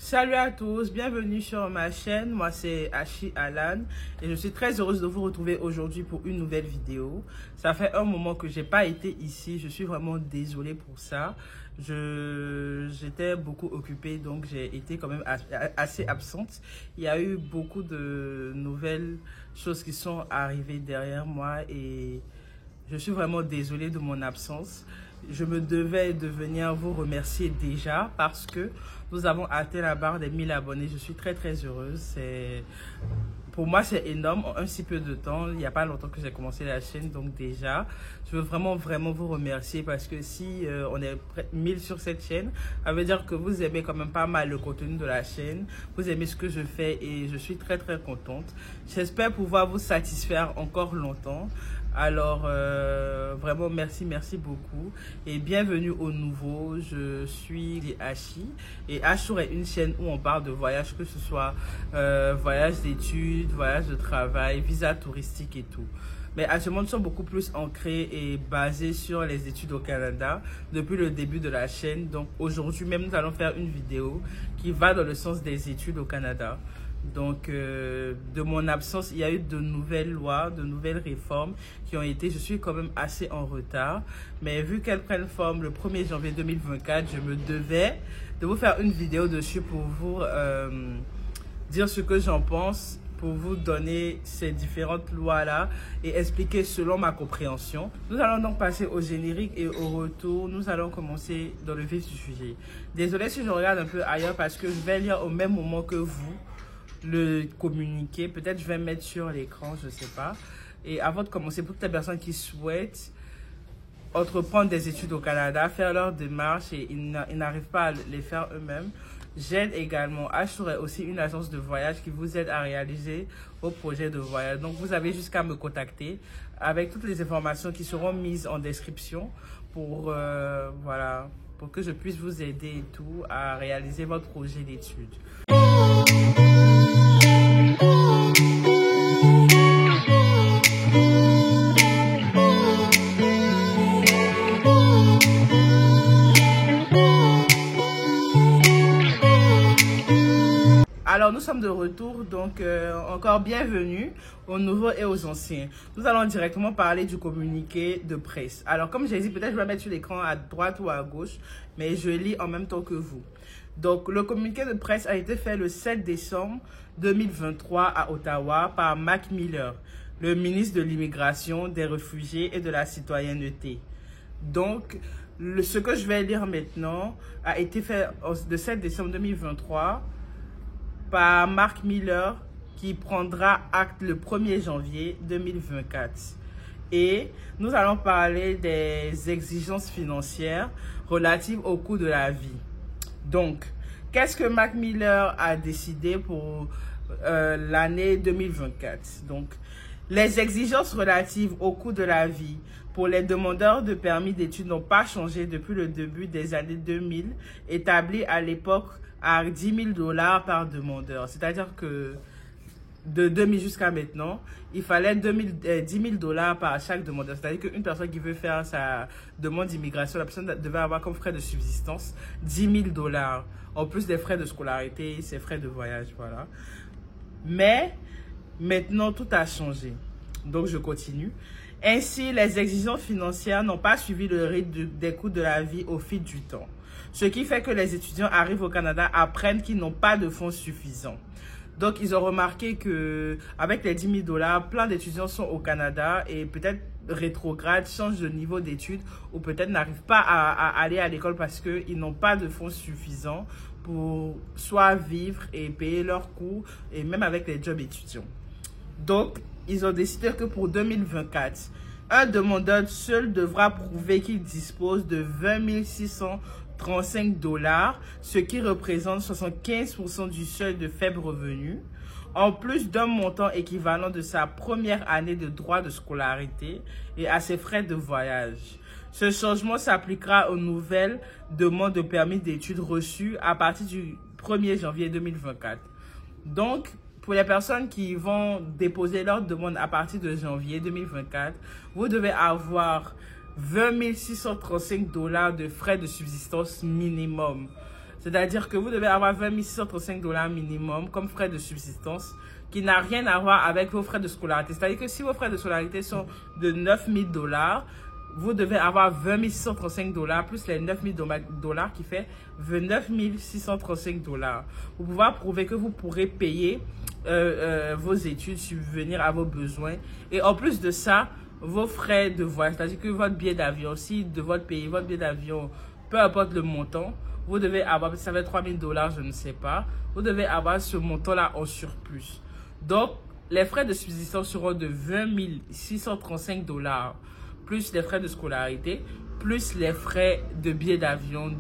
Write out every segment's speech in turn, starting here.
Salut à tous, bienvenue sur ma chaîne. Moi c'est Ashi Alan et je suis très heureuse de vous retrouver aujourd'hui pour une nouvelle vidéo. Ça fait un moment que j'ai pas été ici, je suis vraiment désolée pour ça. J'étais beaucoup occupée, donc j'ai été quand même assez absente. Il y a eu beaucoup de nouvelles choses qui sont arrivées derrière moi et je suis vraiment désolée de mon absence. Je me devais de venir vous remercier déjà parce que nous avons atteint la barre des 1000 abonnés. Je suis très heureuse. Pour moi, c'est énorme en un si peu de temps. Il n'y a pas longtemps que j'ai commencé la chaîne, donc déjà, je veux vraiment vous remercier parce que si on est 1000 sur cette chaîne, ça veut dire que vous aimez quand même pas mal le contenu de la chaîne. Vous aimez ce que je fais et je suis très contente. J'espère pouvoir vous satisfaire encore longtemps. Alors, vraiment, merci beaucoup. Et bienvenue au nouveau. Je suis Ashi. Et Ashur est une chaîne où on parle de voyage, que ce soit voyage d'études, voyage de travail, visa touristique et tout. Mais actuellement, nous sommes beaucoup plus ancrés et basés sur les études au Canada depuis le début de la chaîne. Donc, aujourd'hui même, nous allons faire une vidéo qui va dans le sens des études au Canada. Donc, de mon absence, il y a eu de nouvelles lois, de nouvelles réformes qui ont été, je suis quand même assez en retard. Mais vu qu'elles prennent forme le 1er janvier 2024, je me devais de vous faire une vidéo dessus pour vous dire ce que j'en pense, pour vous donner ces différentes lois-là et expliquer selon ma compréhension. Nous allons donc passer au générique et au retour, nous allons commencer dans le vif du sujet. Désolé si je regarde un peu ailleurs parce que je vais lire au même moment que vous le communiqué. Peut-être je vais mettre sur l'écran, je sais pas. Et avant de commencer, pour toutes les personnes qui souhaitent entreprendre des études au Canada, faire leur démarche et ils n'arrivent pas à les faire eux-mêmes, j'aide également. Ashur est aussi une agence de voyage qui vous aide à réaliser vos projets de voyage. Donc vous avez jusqu'à me contacter avec toutes les informations qui seront mises en description pour voilà, pour que je puisse vous aider et tout à réaliser votre projet d'études. Alors, nous sommes de retour, donc encore bienvenue aux nouveaux et aux anciens. Nous allons directement parler du communiqué de presse. Alors, comme j'ai dit, peut-être je vais mettre sur l'écran à droite ou à gauche, mais je lis en même temps que vous. Donc, le communiqué de presse a été fait le 7 décembre 2023 à Ottawa par Mac Miller, le ministre de l'Immigration, des Réfugiés et de la Citoyenneté. Donc, ce que je vais lire maintenant a été fait le 7 décembre 2023 par Mark Miller qui prendra acte le 1er janvier 2024. Et nous allons parler des exigences financières relatives au coût de la vie. Donc, qu'est-ce que Mac Miller a décidé pour l'année 2024? Donc, les exigences relatives au coût de la vie pour les demandeurs de permis d'études n'ont pas changé depuis le début des années 2000, établi à l'époque à 10 000 $ par demandeur. C'est-à-dire que de 2000 jusqu'à maintenant, il fallait 10 000 $ par chaque demandeur. C'est-à-dire qu'une personne qui veut faire sa demande d'immigration, la personne devait avoir comme frais de subsistance 10 000 $. En plus des frais de scolarité, ses frais de voyage, voilà. Mais maintenant, tout a changé. Donc, je continue. Ainsi, les exigences financières n'ont pas suivi le rythme des coûts de la vie au fil du temps. Ce qui fait que les étudiants arrivent au Canada, apprennent qu'ils n'ont pas de fonds suffisants. Donc, ils ont remarqué que avec les 10 000 $, plein d'étudiants sont au Canada et peut-être rétrogradent, changent de niveau d'études ou peut-être n'arrivent pas à aller à l'école parce qu'ils n'ont pas de fonds suffisants pour soit vivre et payer leurs cours et même avec les jobs étudiants. Donc, ils ont décidé que pour 2024, un demandeur seul devra prouver qu'il dispose de 20 635 $, ce qui représente 75% du seuil de faible revenu, en plus d'un montant équivalent de sa première année de droit de scolarité et à ses frais de voyage. Ce changement s'appliquera aux nouvelles demandes de permis d'études reçues à partir du 1er janvier 2024. Donc, pour les personnes qui vont déposer leur demande à partir de janvier 2024, vous devez avoir 20 635 $ de frais de subsistance minimum. C'est-à-dire que vous devez avoir 20 635 $ minimum comme frais de subsistance, qui n'a rien à voir avec vos frais de scolarité. C'est-à-dire que si vos frais de scolarité sont de 9 000 $, vous devez avoir 20 635 $ plus les 9 000 $ qui fait 29 635 $. Pour pouvoir prouver que vous pourrez payer vos études, subvenir à vos besoins. Et en plus de ça, vos frais de voyage, c'est-à-dire que votre billet d'avion, si de votre pays, votre billet d'avion, peu importe le montant, vous devez avoir, ça fait 3 000 $, je ne sais pas, vous devez avoir ce montant-là en surplus. Donc, les frais de subsistance seront de 20 635 $, plus les frais de scolarité, plus les frais de billet d'avion,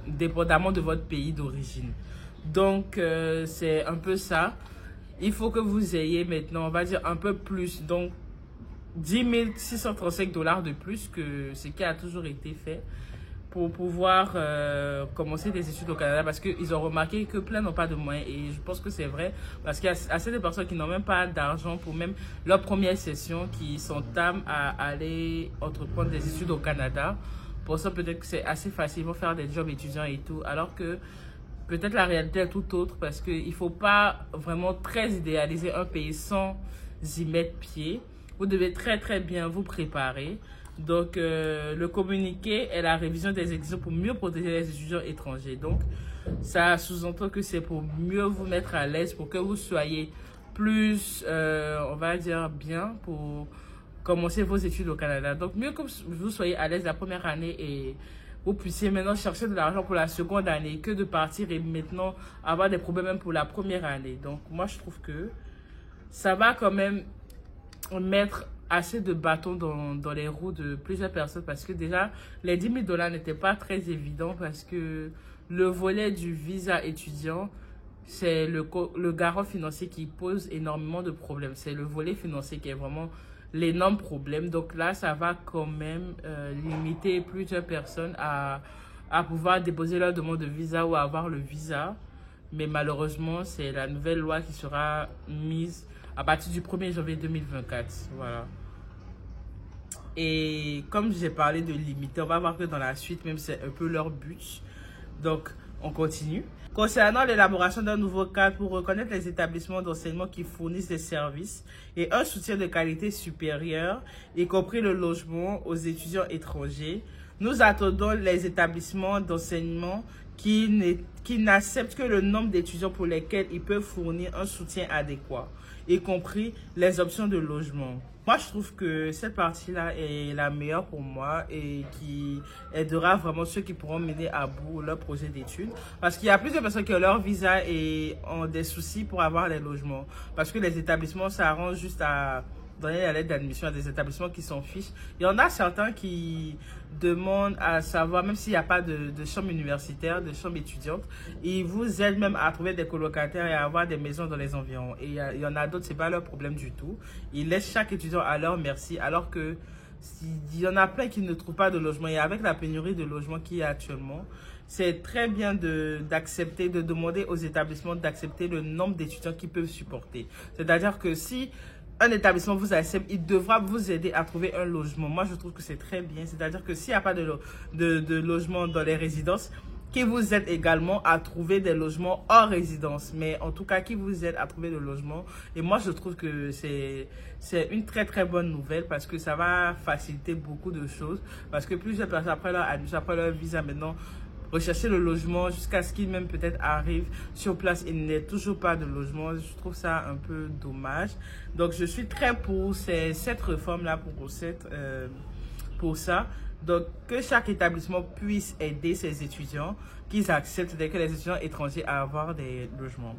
dépendamment de votre pays d'origine. Donc, c'est un peu ça. Il faut que vous ayez maintenant, on va dire, un peu plus. Donc, 10 635 $ de plus que ce qui a toujours été fait pour pouvoir commencer des études au Canada, parce qu'ils ont remarqué que plein n'ont pas de moyens, et je pense que c'est vrai parce qu'il y a assez de personnes qui n'ont même pas d'argent pour même leur première session, qui s'entament à aller entreprendre des études au Canada. Pour ça, peut-être que c'est assez facile, ils vont faire des jobs étudiants et tout, alors que peut-être la réalité est tout autre, parce qu'il ne faut pas vraiment très idéaliser un pays sans y mettre pied. Vous devez très bien vous préparer. Donc, le communiqué est la révision des exigences pour mieux protéger les étudiants étrangers. Donc, ça sous-entend que c'est pour mieux vous mettre à l'aise, pour que vous soyez plus, on va dire, bien pour commencer vos études au Canada. Donc, mieux que vous soyez à l'aise la première année et vous puissiez maintenant chercher de l'argent pour la seconde année, que de partir et maintenant avoir des problèmes même pour la première année. Donc, moi, je trouve que ça va quand même mettre assez de bâtons dans les roues de plusieurs personnes, parce que déjà, les 10 000 $ n'étaient pas très évidents, parce que le volet du visa étudiant, c'est le garant financier qui pose énormément de problèmes. C'est le volet financier qui est vraiment l'énorme problème. Donc là, ça va quand même limiter plusieurs personnes à pouvoir déposer leur demande de visa ou à avoir le visa. Mais malheureusement, c'est la nouvelle loi qui sera mise à partir du 1er janvier 2024. Voilà. Et comme j'ai parlé de limiter, on va voir que dans la suite, même c'est un peu leur but. Donc, on continue. Concernant l'élaboration d'un nouveau cadre pour reconnaître les établissements d'enseignement qui fournissent des services et un soutien de qualité supérieure, y compris le logement aux étudiants étrangers, nous attendons les établissements d'enseignement qui n'acceptent que le nombre d'étudiants pour lesquels ils peuvent fournir un soutien adéquat, y compris les options de logement. Moi, je trouve que cette partie-là est la meilleure pour moi et qui aidera vraiment ceux qui pourront mener à bout leur projet d'études. Parce qu'il y a plusieurs personnes qui ont leur visa et ont des soucis pour avoir les logements. Parce que les établissements s'arrangent juste à donner la lettre d'admission à des établissements qui s'en fichent. Il y en a certains qui demandent à savoir, même s'il n'y a pas de chambre universitaire, de chambre étudiante, ils vous aident même à trouver des colocataires et à avoir des maisons dans les environs. Et il y en a d'autres, ce n'est pas leur problème du tout. Ils laissent chaque étudiant à leur merci, alors que il y en a plein qui ne trouvent pas de logement. Et avec la pénurie de logements qu'il y a actuellement, c'est très bien de demander aux établissements d'accepter le nombre d'étudiants qu'ils peuvent supporter. C'est-à-dire que si un établissement vous accepte, il devra vous aider à trouver un logement. Moi, je trouve que c'est très bien. C'est-à-dire que s'il n'y a pas de logement dans les résidences, qui vous aide également à trouver des logements hors résidence. Mais en tout cas, qui vous aide à trouver le logement. Et moi, je trouve que c'est une très bonne nouvelle, parce que ça va faciliter beaucoup de choses. Parce que plusieurs personnes, après leur admission, après leur visa maintenant, rechercher le logement jusqu'à ce qu'il même peut-être arrive sur place et n'ait toujours pas de logement. Je trouve ça un peu dommage. Donc, je suis très pour cette réforme-là, pour ça. Donc, que chaque établissement puisse aider ses étudiants, qu'ils acceptent que les étudiants étrangers à avoir des logements.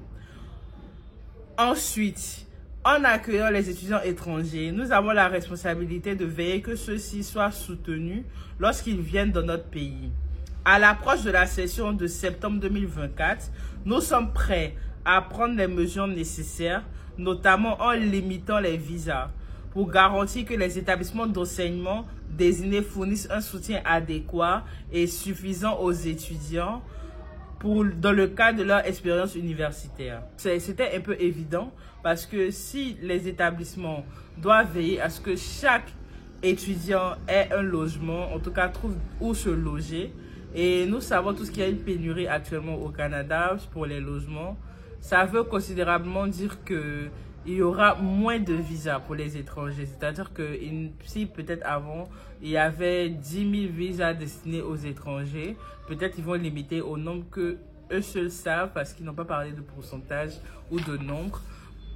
Ensuite, en accueillant les étudiants étrangers, nous avons la responsabilité de veiller que ceux-ci soient soutenus lorsqu'ils viennent dans notre pays. À l'approche de la session de septembre 2024, nous sommes prêts à prendre les mesures nécessaires, notamment en limitant les visas, pour garantir que les établissements d'enseignement désignés fournissent un soutien adéquat et suffisant aux étudiants dans le cadre de leur expérience universitaire. C'était un peu évident, parce que si les établissements doivent veiller à ce que chaque étudiant ait un logement, en tout cas trouve où se loger, Et nous savons tous qu'il y a une pénurie actuellement au Canada pour les logements. Ça veut considérablement dire que il y aura moins de visas pour les étrangers. C'est-à-dire que si peut-être avant, il y avait 10 000 visas destinés aux étrangers, peut-être ils vont limiter au nombre que eux seuls savent parce qu'ils n'ont pas parlé de pourcentage ou de nombre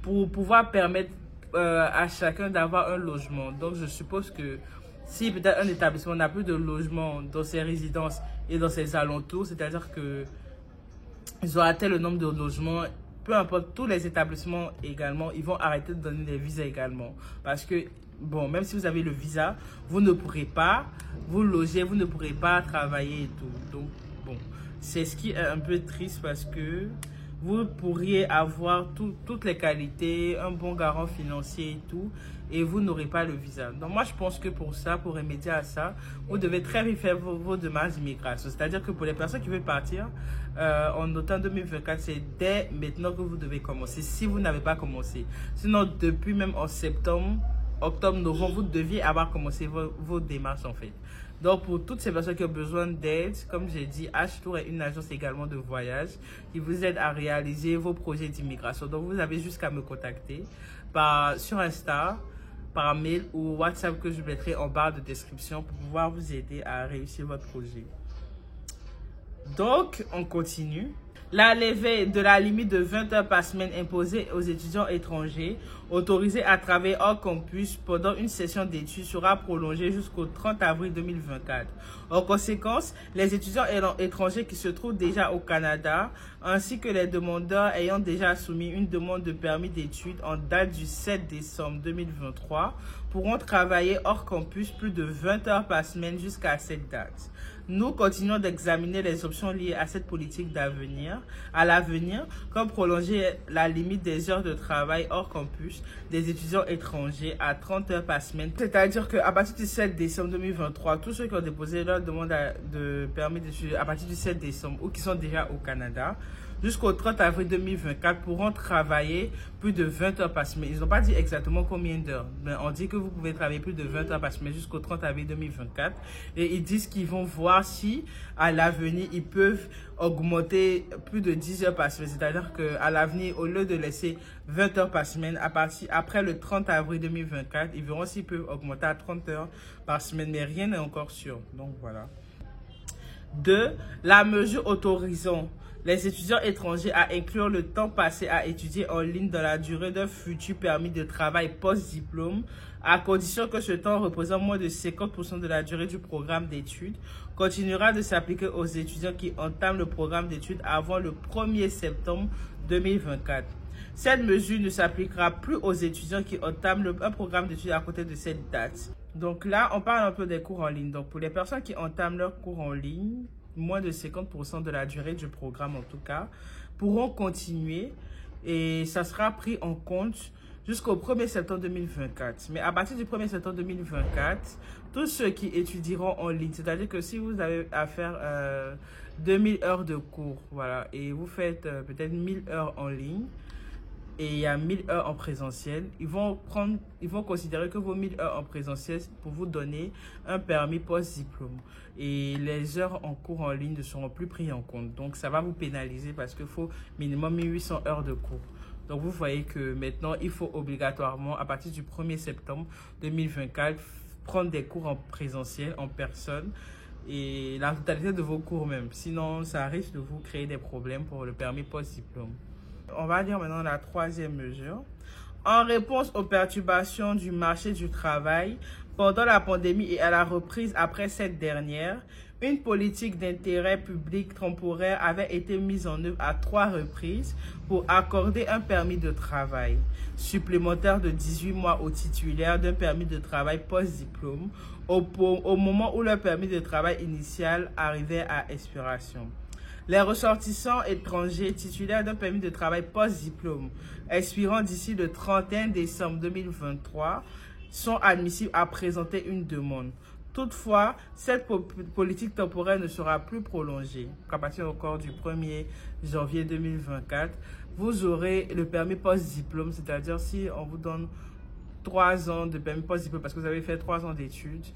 pour pouvoir permettre à chacun d'avoir un logement. Donc, je suppose que si peut-être un établissement n'a plus de logement dans ses résidences et dans ses alentours, c'est-à-dire que ils ont atteint le nombre de logements, peu importe, tous les établissements également, ils vont arrêter de donner des visas également. Parce que, bon, même si vous avez le visa, vous ne pourrez pas vous loger, vous ne pourrez pas travailler et tout. Donc, bon, c'est ce qui est un peu triste parce que vous pourriez avoir toutes les qualités, un bon garant financier et tout, et vous n'aurez pas le visa. Donc moi, je pense que pour ça, pour remédier à ça, vous devez très vite faire vos démarches d'immigration. C'est-à-dire que pour les personnes qui veulent partir en automne 2024, c'est dès maintenant que vous devez commencer, si vous n'avez pas commencé. Sinon, depuis même en septembre, octobre, novembre, vous deviez avoir commencé vos démarches en fait. Donc, pour toutes ces personnes qui ont besoin d'aide, comme j'ai dit, H-Tour est une agence également de voyage qui vous aide à réaliser vos projets d'immigration. Donc, vous avez jusqu'à me contacter sur Insta, par mail ou WhatsApp que je mettrai en barre de description pour pouvoir vous aider à réussir votre projet. Donc, on continue. La levée de la limite de 20 heures par semaine imposée aux étudiants étrangers autorisés à travailler hors campus pendant une session d'études sera prolongée jusqu'au 30 avril 2024. En conséquence, les étudiants étrangers qui se trouvent déjà au Canada ainsi que les demandeurs ayant déjà soumis une demande de permis d'études en date du 7 décembre 2023 pourront travailler hors campus plus de 20 heures par semaine jusqu'à cette date. Nous continuons d'examiner les options liées à cette politique à l'avenir, comme prolonger la limite des heures de travail hors campus des étudiants étrangers à 30 heures par semaine. C'est-à-dire qu'à partir du 7 décembre 2023, tous ceux qui ont déposé leur demande de permis d'études à partir du 7 décembre ou qui sont déjà au Canada, jusqu'au 30 avril 2024 pourront travailler plus de 20 heures par semaine. Ils n'ont pas dit exactement combien d'heures, mais on dit que vous pouvez travailler plus de 20 heures par semaine jusqu'au 30 avril 2024. Et ils disent qu'ils vont voir si à l'avenir ils peuvent augmenter plus de 10 heures par semaine. C'est-à-dire qu'à l'avenir, au lieu de laisser 20 heures par semaine, après le 30 avril 2024, ils verront s'ils peuvent augmenter à 30 heures par semaine, mais rien n'est encore sûr. Donc voilà. 2. La mesure autorisant les étudiants étrangers à inclure le temps passé à étudier en ligne dans la durée d'un futur permis de travail post-diplôme, à condition que ce temps représente moins de 50% de la durée du programme d'études, continuera de s'appliquer aux étudiants qui entament le programme d'études avant le 1er septembre 2024. Cette mesure ne s'appliquera plus aux étudiants qui entament un programme d'études à côté de cette date. Donc là, on parle un peu des cours en ligne. Donc pour les personnes qui entament leurs cours en ligne, moins de 50% de la durée du programme en tout cas, pourront continuer et ça sera pris en compte jusqu'au 1er septembre 2024. Mais à partir du 1er septembre 2024, tous ceux qui étudieront en ligne, c'est-à-dire que si vous avez à faire 2000 heures de cours, voilà, et vous faites peut-être 1000 heures en ligne, et il y a 1000 heures en présentiel, ils vont considérer que vos 1000 heures en présentiel pour vous donner un permis post-diplôme. Et les heures en cours en ligne ne seront plus prises en compte. Donc, ça va vous pénaliser parce qu'il faut minimum 1800 heures de cours. Donc, vous voyez que maintenant, il faut obligatoirement, à partir du 1er septembre 2024, prendre des cours en présentiel, en personne, et la totalité de vos cours même. Sinon, ça risque de vous créer des problèmes pour le permis post-diplôme. On va dire maintenant la troisième mesure. En réponse aux perturbations du marché du travail pendant la pandémie et à la reprise après cette dernière, une politique d'intérêt public temporaire avait été mise en œuvre à 3 reprises pour accorder un permis de travail supplémentaire de 18 mois aux titulaires d'un permis de travail post-diplôme au moment où leur permis de travail initial arrivait à expiration. Les ressortissants étrangers titulaires d'un permis de travail post-diplôme expirant d'ici le 31 décembre 2023 sont admissibles à présenter une demande. Toutefois, cette politique temporaire ne sera plus prolongée. À partir encore du 1er janvier 2024, vous aurez le permis post-diplôme, c'est-à-dire si on vous donne 3 ans de permis post-diplôme parce que vous avez fait 3 ans d'études,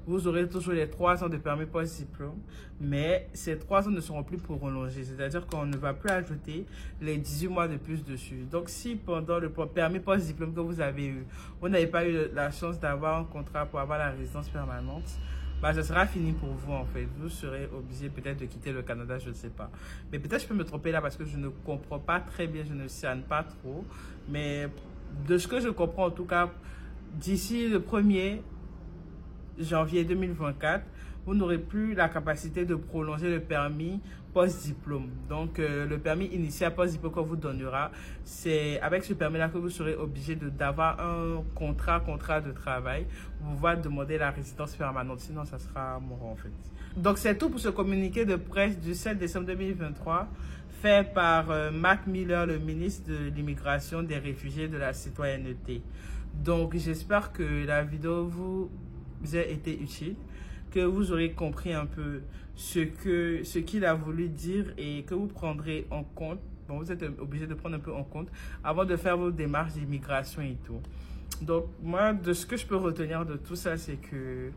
vous aurez toujours les 3 ans de permis post-diplôme, mais ces 3 ans ne seront plus prolongés. C'est-à-dire qu'on ne va plus ajouter les 18 mois de plus dessus. Donc, si pendant le permis post-diplôme que vous avez eu, vous n'avez pas eu la chance d'avoir un contrat pour avoir la résidence permanente, bah, ça sera fini pour vous en fait. Vous serez obligé peut-être de quitter le Canada, je ne sais pas. Mais peut-être je peux me tromper là parce que je ne comprends pas très bien, je ne cerne pas trop. Mais de ce que je comprends en tout cas, d'ici le 1er janvier 2024, vous n'aurez plus la capacité de prolonger le permis post-diplôme. Donc, le permis initial post-diplôme qu'on vous donnera, c'est avec ce permis-là que vous serez obligé d'avoir un contrat de travail pour pouvoir demander la résidence permanente. Sinon, ça sera mort en fait. Donc, c'est tout pour ce communiqué de presse du 7 décembre 2023 fait par Mac Miller, le ministre de l'Immigration, des Réfugiés et de la Citoyenneté. Donc, j'espère que la vidéo vous a été utile, que vous aurez compris un peu ce qu'il a voulu dire et que vous prendrez en compte. Bon, vous êtes obligé de prendre un peu en compte avant de faire vos démarches d'immigration et tout. Donc, moi, de ce que je peux retenir de tout ça, c'est que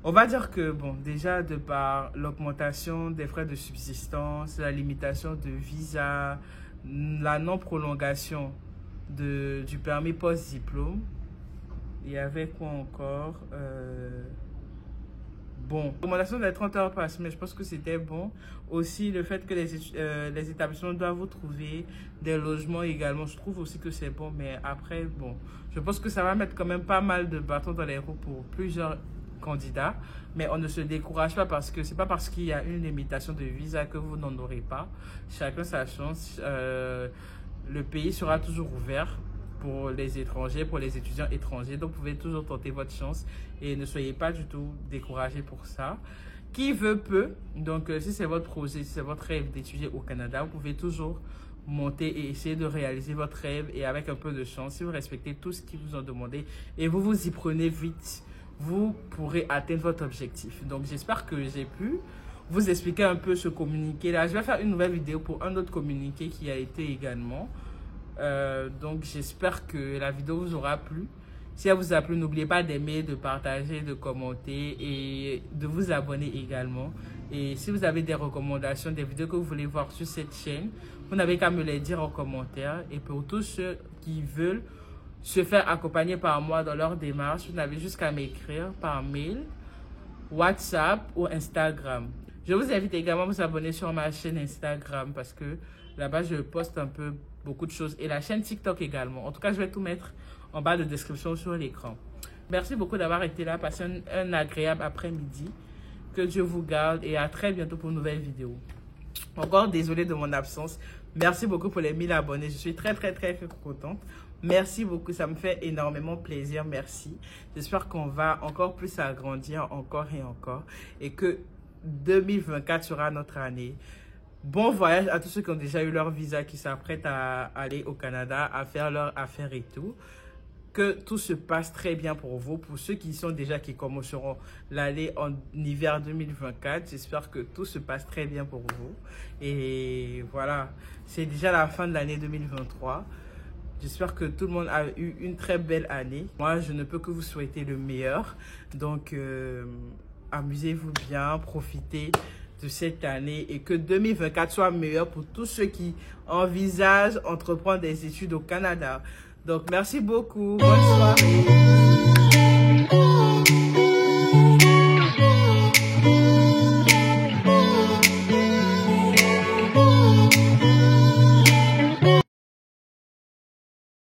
on va dire que, bon, déjà, de par l'augmentation des frais de subsistance, la limitation de visa, la non-prolongation du permis post-diplôme, il y avait quoi encore bon, recommandation des 30 heures par semaine, je pense que c'était bon. Aussi, le fait que les établissements doivent vous trouver des logements également, je trouve aussi que c'est bon. Mais après, bon, je pense que ça va mettre quand même pas mal de bâtons dans les roues pour plusieurs candidats. Mais on ne se décourage pas parce que c'est pas parce qu'il y a une limitation de visa que vous n'en aurez pas. Chacun sa chance. Le pays sera toujours ouvert pour les étrangers, pour les étudiants étrangers. Donc, vous pouvez toujours tenter votre chance et ne soyez pas du tout découragés pour ça. Qui veut peut. Donc, si c'est votre projet, si c'est votre rêve d'étudier au Canada, vous pouvez toujours monter et essayer de réaliser votre rêve. Et avec un peu de chance, si vous respectez tout ce qu'ils vous ont demandé et vous vous y prenez vite, vous pourrez atteindre votre objectif. Donc, j'espère que j'ai pu vous expliquer un peu ce communiqué-là. Je vais faire une nouvelle vidéo pour un autre communiqué qui a été également. Donc j'espère que la vidéo vous aura plu. Si elle vous a plu, n'oubliez pas d'aimer, de partager, de commenter et de vous abonner également. Et si vous avez des recommandations, des vidéos que vous voulez voir sur cette chaîne, vous n'avez qu'à me les dire en commentaire. Et pour tous ceux qui veulent se faire accompagner par moi dans leur démarche, vous n'avez juste qu'à m'écrire par mail, WhatsApp ou Instagram. Je vous invite également à vous abonner sur ma chaîne Instagram parce que là-bas, je poste un peu beaucoup de choses. Et la chaîne TikTok également. En tout cas, je vais tout mettre en bas de description sur l'écran. Merci beaucoup d'avoir été là. Passez un agréable après-midi. Que Dieu vous garde et à très bientôt pour une nouvelle vidéo. Encore désolé de mon absence. Merci beaucoup pour les 1000 abonnés. Je suis très contente. Merci beaucoup. Ça me fait énormément plaisir. Merci. J'espère qu'on va encore plus agrandir encore et encore. Et que 2024 sera notre année. Bon voyage à tous ceux qui ont déjà eu leur visa, qui s'apprêtent à aller au Canada, à faire leurs affaires et tout. Que tout se passe très bien pour vous. Pour ceux qui sont déjà, qui commenceront l'année en hiver 2024, j'espère que tout se passe très bien pour vous. Et voilà, c'est déjà la fin de l'année 2023. J'espère que tout le monde a eu une très belle année. Moi, je ne peux que vous souhaiter le meilleur. Donc, amusez-vous bien, profitez de cette année et que 2024 soit meilleur pour tous ceux qui envisagent entreprendre des études au Canada. Donc, merci beaucoup. Bonne soirée.